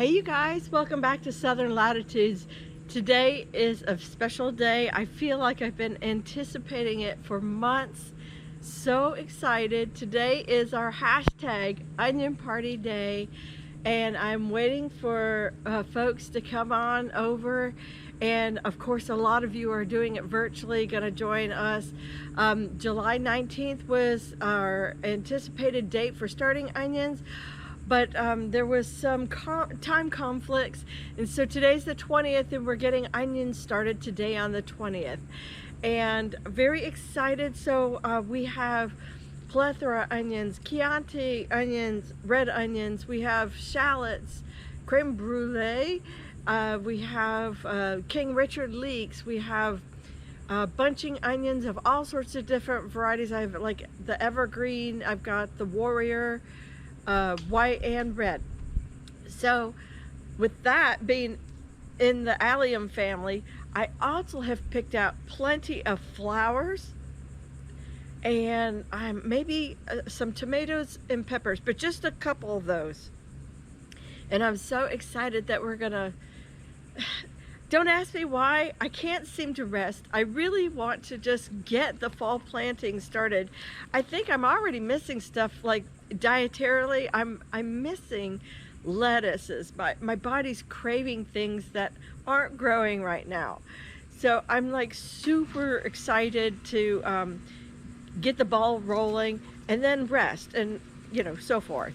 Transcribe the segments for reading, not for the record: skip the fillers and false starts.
Hey you guys, welcome back to Southern Latitudes. Today is a special day. I feel like I've been anticipating it for months. So excited. Today is our hashtag Onion Party Day, and I'm waiting for folks to come on over. And of course, a lot of you are doing it virtually, going to join us. July 19th was our anticipated date for starting onions, but there was some time conflicts, and so today's the 20th and we're getting onions started today on the 20th, and very excited. So we have plethora onions, Chianti onions, red onions, we have shallots, creme brulee, we have King Richard leeks, we have bunching onions of all sorts of different varieties. I have like the evergreen, I've got the warrior, white and red. So with that being in the allium family, I also have picked out plenty of flowers, and maybe some tomatoes and peppers, but just a couple of those. And I'm so excited that we're gonna, don't ask me why, I can't seem to rest. I really want to just get the fall planting started. I think I'm already missing stuff like dietarily. I'm missing lettuces. My body's craving things that aren't growing right now. So I'm like super excited to get the ball rolling and then rest and so forth.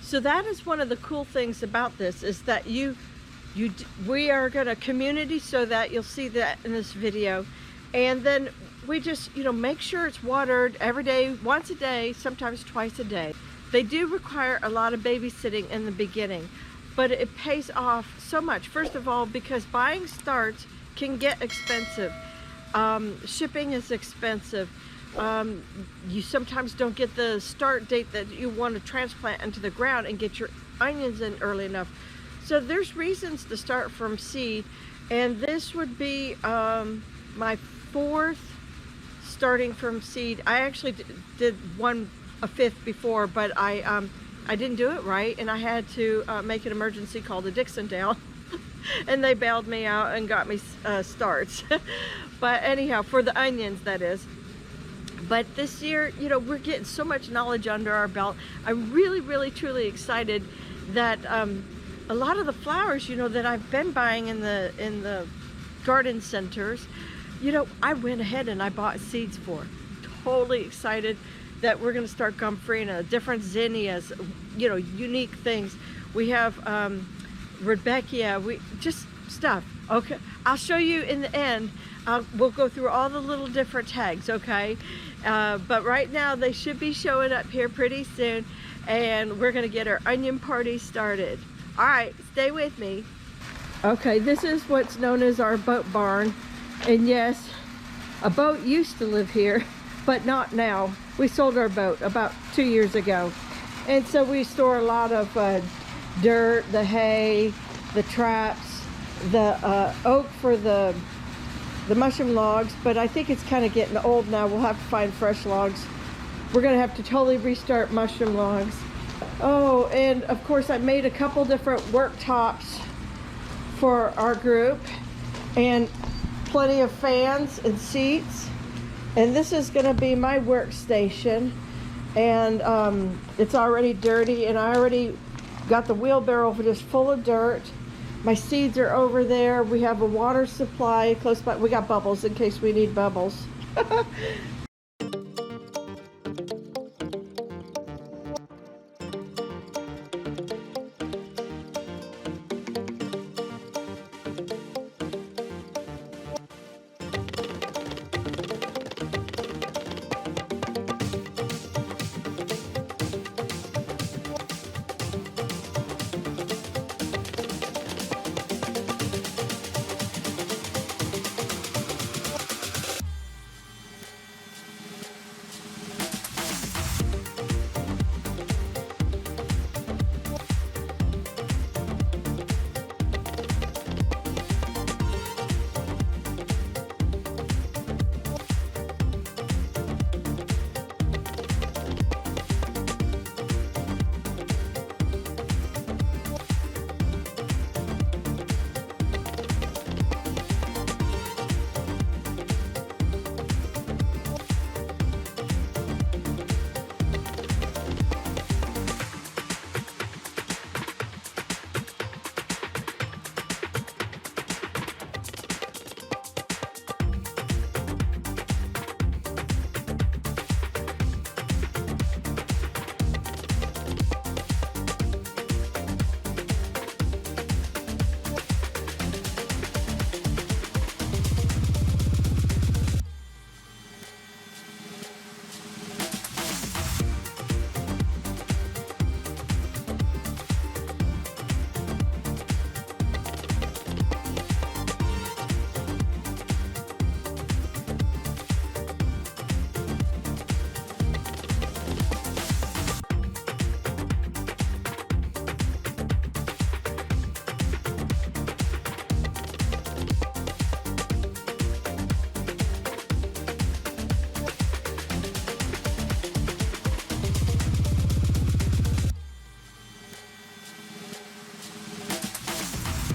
So that is one of the cool things about this, is that we are going to community, so that you'll see that in this video, and then we just make sure it's watered every day, once a day, sometimes twice a day. They do require a lot of babysitting in the beginning, but it pays off so much. First of all, because buying starts can get expensive. Shipping is expensive. You sometimes don't get the start date that you want to transplant into the ground and get your onions in early enough. So there's reasons to start from seed, and this would be my fourth starting from seed. I actually did a fifth before, but I didn't do it right, and I had to make an emergency call to Dixondale and they bailed me out and got me starts. But anyhow, for the onions, that is. But this year, we're getting so much knowledge under our belt. I'm really truly excited that a lot of the flowers that I've been buying in the garden centers, I went ahead and I bought seeds for. Totally excited that we're going to start Gomphrena, different zinnias, unique things. We have Rudbeckia, just stuff. Okay, I'll show you in the end. We'll go through all the little different tags, okay? But right now they should be showing up here pretty soon, and we're going to get our onion party started. All right, stay with me. Okay, this is what's known as our boat barn. And yes, a boat used to live here, but not now. We sold our boat about 2 years ago. And so we store a lot of dirt, the hay, the traps, the oak for the mushroom logs, but I think it's kind of getting old now. We'll have to find fresh logs. We're gonna have to totally restart mushroom logs. Oh, and of course I made a couple different worktops for our group, and plenty of fans and seats. And this is going to be my workstation, and it's already dirty, and I already got the wheelbarrow just full of dirt. My seeds are over there. We have a water supply close by. We got bubbles in case we need bubbles.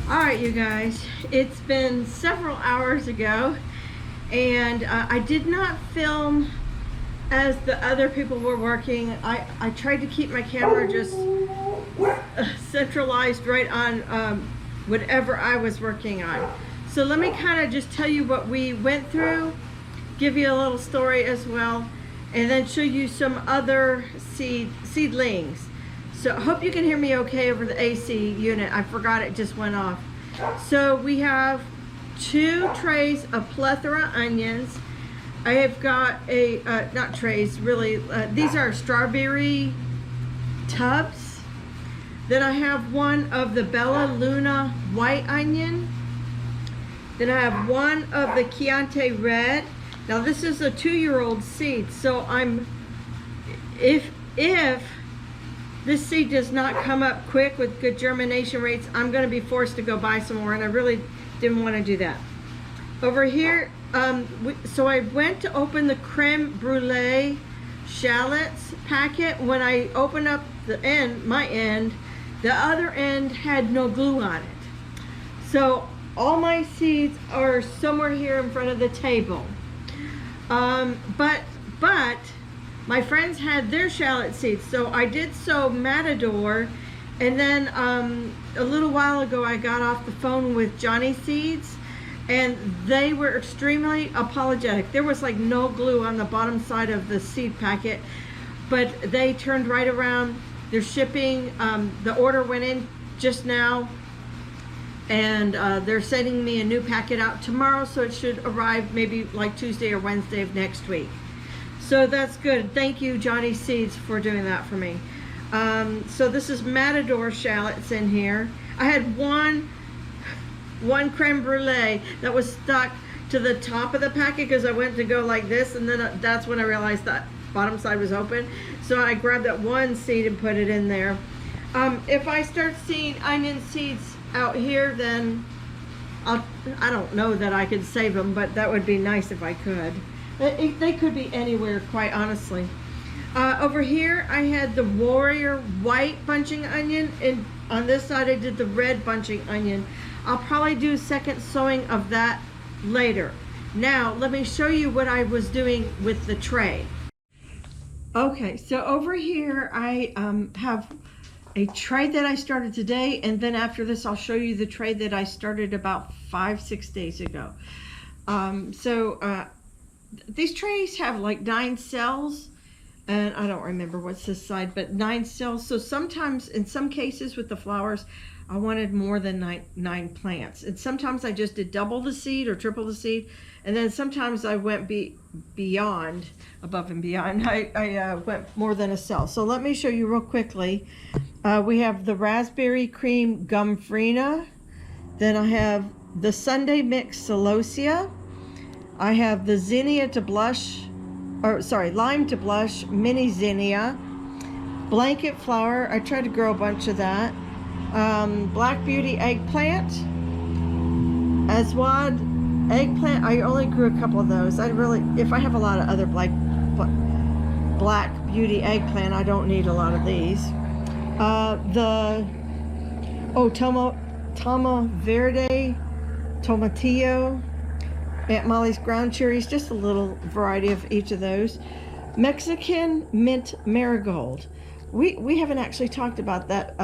All right, you guys, it's been several hours ago, and I did not film as the other people were working. I tried to keep my camera just centralized right on whatever I was working on. So let me kind of just tell you what we went through, give you a little story as well, and then show you some other seedlings. So I hope you can hear me okay over the AC unit. I forgot it just went off. So we have 2 trays of plethora onions. I have got a, not trays, really, these are strawberry tubs. Then I have one of the Bella Luna white onion. Then I have one of the Chianti red. Now this is a 2-year-old seed, so if this seed does not come up quick with good germination rates, I'm going to be forced to go buy some more, and I really didn't want to do that. Over here, so I went to open the creme brulee shallots packet. When I opened up the end, the other end had no glue on it. So all my seeds are somewhere here in front of the table. But my friends had their shallot seeds, so I did sow Matador, and then a little while ago I got off the phone with Johnny Seeds, and they were extremely apologetic. There was like no glue on the bottom side of the seed packet, but they turned right around. They're shipping, the order went in just now, and they're sending me a new packet out tomorrow, so it should arrive maybe like Tuesday or Wednesday of next week. So that's good. Thank you, Johnny Seeds, for doing that for me. So this is Matador shallots in here. I had one creme brulee that was stuck to the top of the packet because I went to go like this, and then that's when I realized that bottom side was open. So I grabbed that one seed and put it in there. If I start seeing onion seeds out here, then I don't know that I could save them, but that would be nice if I could. They could be anywhere, quite honestly. Over here I had the Warrior white bunching onion, and on this side I did the red bunching onion. I'll probably do a second sowing of that later. Now let me show you what I was doing with the tray. Okay, so over here I have a tray that I started today, and then after this I'll show you the tray that I started about 5-6 days ago. These trays have like 9 cells, and I don't remember what's this side, but 9 cells. So sometimes, in some cases with the flowers, I wanted more than 9 plants. And sometimes I just did double the seed or triple the seed. And then sometimes I went beyond, above and beyond. I went more than a cell. So let me show you real quickly. We have the Raspberry Cream Gumfrina. Then I have the Sunday Mix Celosia. I have the Zinnia to Blush, or sorry, Lime to Blush Mini Zinnia. Blanket Flower, I tried to grow a bunch of that. Black Beauty Eggplant. Aswad Eggplant, I only grew a couple of those. If I have a lot of other Black Beauty Eggplant, I don't need a lot of these. Toma Verde Tomatillo. Aunt Molly's ground cherries, just a little variety of each of those. Mexican Mint Marigold. We haven't actually talked about that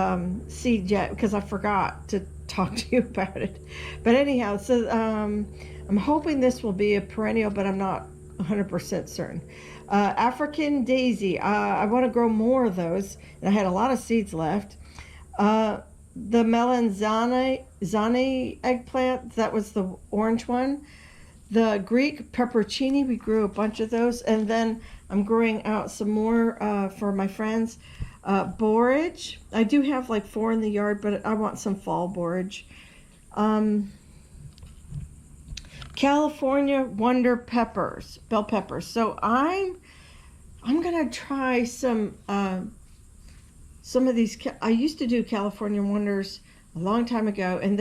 seed yet because I forgot to talk to you about it. But anyhow, so I'm hoping this will be a perennial, but I'm not 100% certain. African Daisy. I want to grow more of those, and I had a lot of seeds left. The Melanzane eggplant, that was the orange one. The Greek pepperoncini, we grew a bunch of those, and then I'm growing out some more for my friends. Borage, I do have like 4 in the yard, but I want some fall borage. California Wonder peppers, bell peppers. So I'm gonna try some of these. I used to do California Wonders a long time ago, and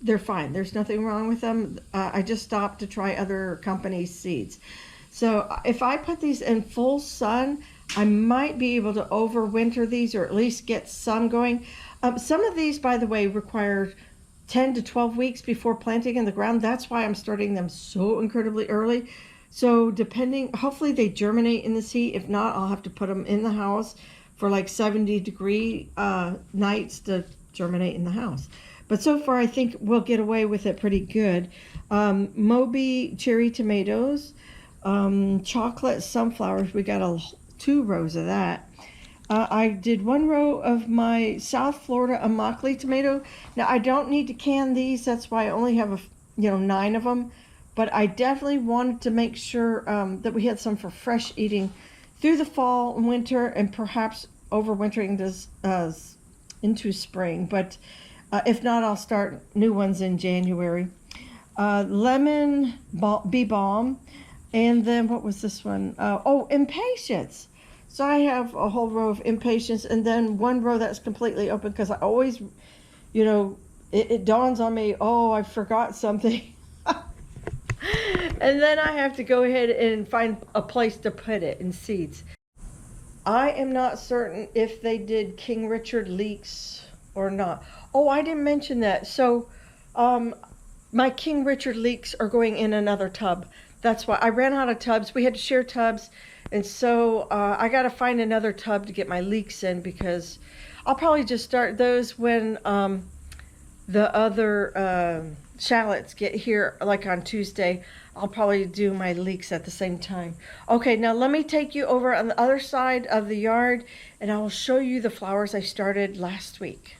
they're fine. There's nothing wrong with them. I just stopped to try other companies' seeds. So if I put these in full sun, I might be able to overwinter these, or at least get some going. Some of these, by the way, require 10 to 12 weeks before planting in the ground. That's why I'm starting them so incredibly early. So hopefully they germinate in this heat. If not, I'll have to put them in the house for like 70-degree nights to germinate in the house. But so far, I think we'll get away with it pretty good. Moby cherry tomatoes, chocolate sunflowers. We got 2 rows of that. I did 1 row of my South Florida Immokalee tomato. Now, I don't need to can these. That's why I only have 9 of them. But I definitely wanted to make sure that we had some for fresh eating through the fall and winter, and perhaps overwintering this into spring. But if not, I'll start new ones in January. Lemon bee balm, and then what was this one? Impatiens. So I have a whole row of impatiens, and then 1 row that's completely open, because I always, it dawns on me, oh, I forgot something. And then I have to go ahead and find a place to put it in seeds. I am not certain if they did King Richard leeks or not. Oh, I didn't mention that. So my King Richard leeks are going in another tub. That's why I ran out of tubs. We had to share tubs. And so I got to find another tub to get my leeks in, because I'll probably just start those when the other shallots get here, like on Tuesday. I'll probably do my leeks at the same time. Okay, now let me take you over on the other side of the yard, and I will show you the flowers I started last week.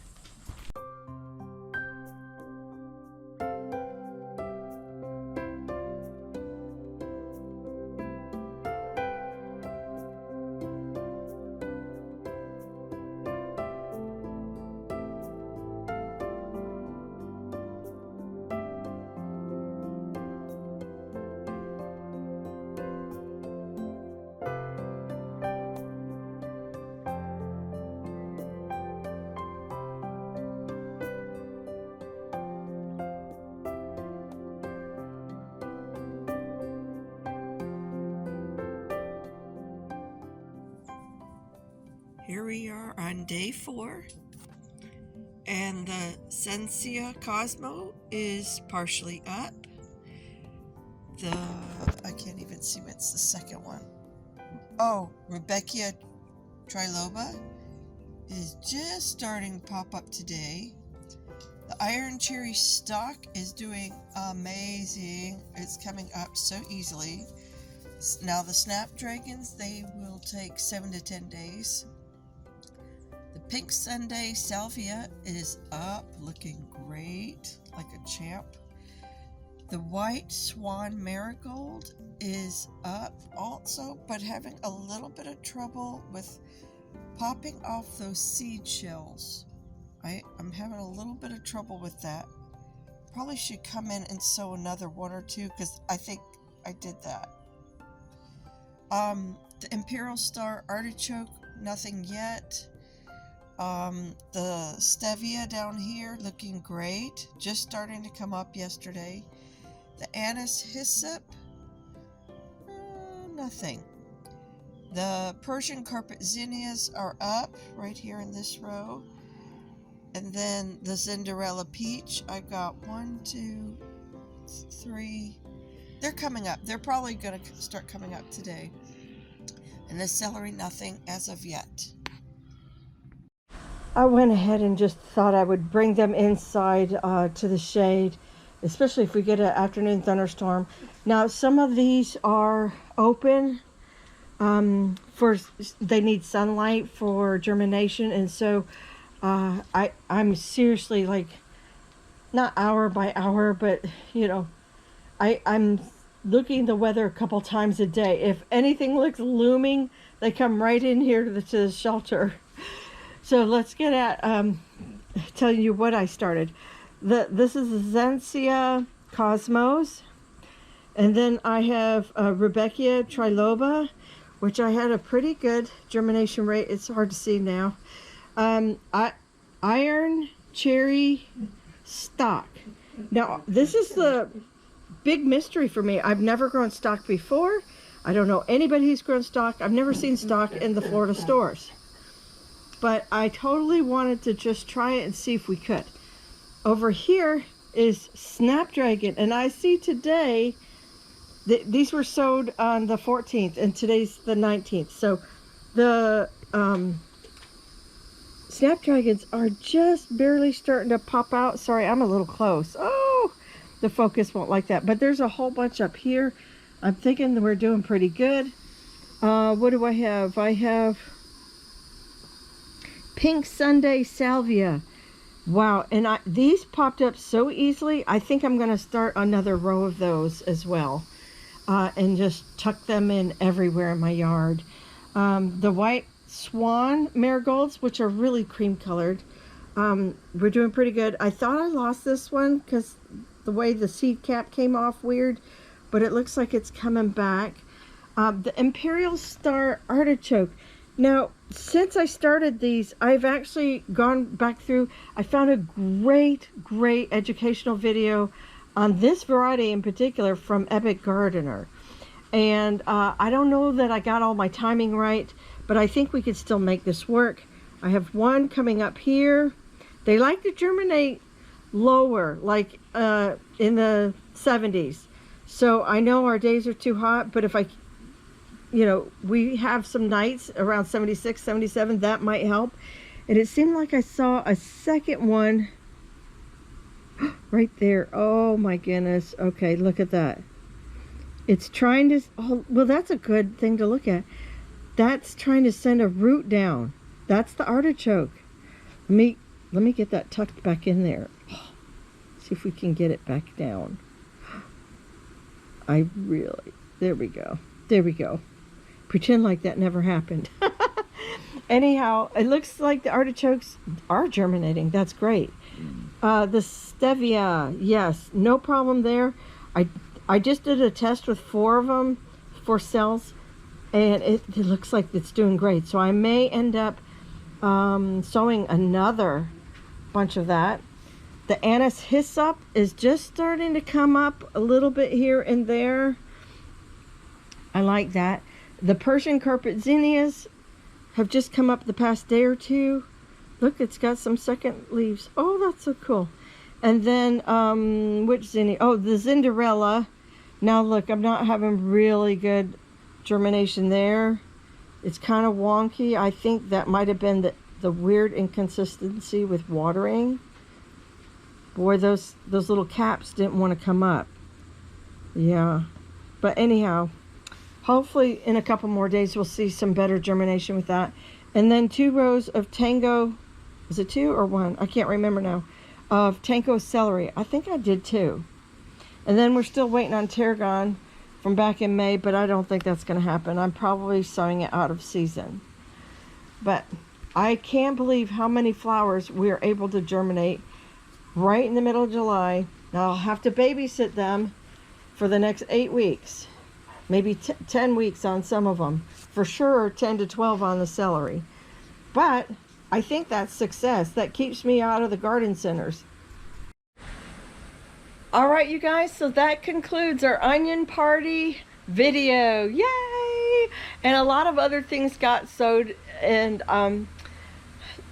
Here we are on day 4, and the Sensia Cosmo is partially up. I can't even see what's the second one. Oh, Rebecca Triloba is just starting to pop up today. The Iron Cherry Stock is doing amazing. It's coming up so easily. Now the Snapdragons, they will take 7 to 10 days. The Pink Sunday Salvia is up, looking great, like a champ. The White Swan Marigold is up also, but having a little bit of trouble with popping off those seed shells. I'm having a little bit of trouble with that. Probably should come in and sow another 1 or 2, because I think I did that. The Imperial Star Artichoke, nothing yet. The Stevia down here, looking great, just starting to come up yesterday. The Anise Hyssop, nothing. The Persian Carpet Zinnias are up right here in this row. And then the Cinderella Peach, I've got 1, 2, 3. They're coming up. They're probably going to start coming up today. And the celery, nothing as of yet. I went ahead and just thought I would bring them inside to the shade, especially if we get an afternoon thunderstorm. Now, some of these are open they need sunlight for germination, and so I'm seriously, like, not hour by hour, but I'm looking the weather a couple times a day. If anything looks looming, they come right in here to the shelter. So let's get at telling you what I started. This is the Sensia Cosmos, and then I have Rebecca Triloba, which I had a pretty good germination rate. It's hard to see now. Iron Cherry Stock. Now, this is the big mystery for me. I've never grown stock before. I don't know anybody who's grown stock. I've never seen stock in the Florida stores. But I totally wanted to just try it and see if we could. over here is snapdragon, and I see today these were sowed on the 14th and today's the 19th. So the snapdragons are just barely starting to pop out. Sorry, I'm a little close. Oh, the focus won't like that. But there's a whole bunch up here. I'm thinking we're doing pretty good. What do I have? I have Pink Sunday Salvia. Wow, and these popped up so easily. I think I'm going to start another row of those as well. And just tuck them in everywhere in my yard. The white swan marigolds, which are really cream colored, we're doing pretty good. I thought I lost this one because the way the seed cap came off weird, but it looks like it's coming back. The Imperial Star Artichoke. Now, since I started these, I've actually gone back through. I found a great educational video on this variety in particular from Epic Gardener. And I don't know that I got all my timing right, but I think we could still make this work. I have one coming up here. They like to germinate lower, like in the 70s. So I know our days are too hot, but if we have some nights around 76, 77, that might help. And it seemed like I saw a second one right there. Oh my goodness. Okay, look at that. It's trying to, oh, well, that's a good thing to look at. That's trying to send a root down. That's the artichoke. Let me get that tucked back in there. See if we can get it back down. There we go. There we go. Pretend like that never happened. Anyhow, it looks like the artichokes are germinating. That's great. The stevia, yes, no problem there. I just did a test with 4 of them, 4 cells, and it looks like it's doing great. So I may end up sowing another bunch of that. The anise hyssop is just starting to come up a little bit here and there. I like that. The Persian carpet zinnias have just come up the past day or two. Look, it's got some second leaves. Oh, that's so cool. And then, which zinnia? Oh, the Cinderella. Now look, I'm not having really good germination there. It's kind of wonky. I think that might have been the weird inconsistency with watering. Boy, those little caps didn't want to come up. Yeah. But anyhow, hopefully in a couple more days we'll see some better germination with that. And then 2 rows of Tango, is it 2 or 1? I can't remember now. Of Tango celery. I think I did 2. And then we're still waiting on tarragon from back in May, but I don't think that's going to happen. I'm probably sowing it out of season. But I can't believe how many flowers we are able to germinate right in the middle of July. Now I'll have to babysit them for the next 8 weeks. Maybe 10 weeks on some of them. For sure 10 to 12 on the celery. But I think that's success. That keeps me out of the garden centers. All right, you guys, so that concludes our onion party video. Yay! And a lot of other things got sowed, and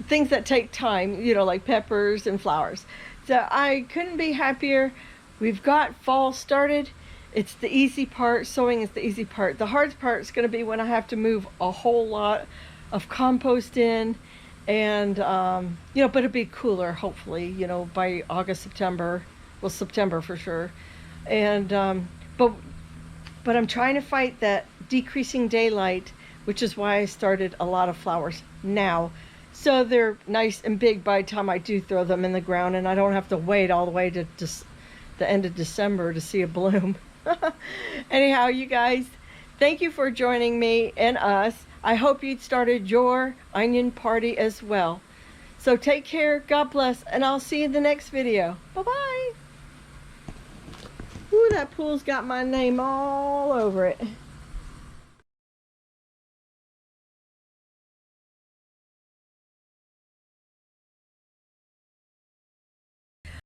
things that take time, like peppers and flowers. So I couldn't be happier. We've got fall started. It's the easy part. Sowing is the easy part. The hard part is going to be when I have to move a whole lot of compost in, and but it'll be cooler, hopefully, by August, September. Well, September for sure. And but I'm trying to fight that decreasing daylight, which is why I started a lot of flowers now, so they're nice and big by the time I do throw them in the ground, and I don't have to wait all the way to the end of December to see a bloom. Anyhow, you guys, thank you for joining me and us. I hope you started your onion party as well. So take care, God bless, and I'll see you in the next video. Bye-bye. Ooh, that pool's got my name all over it.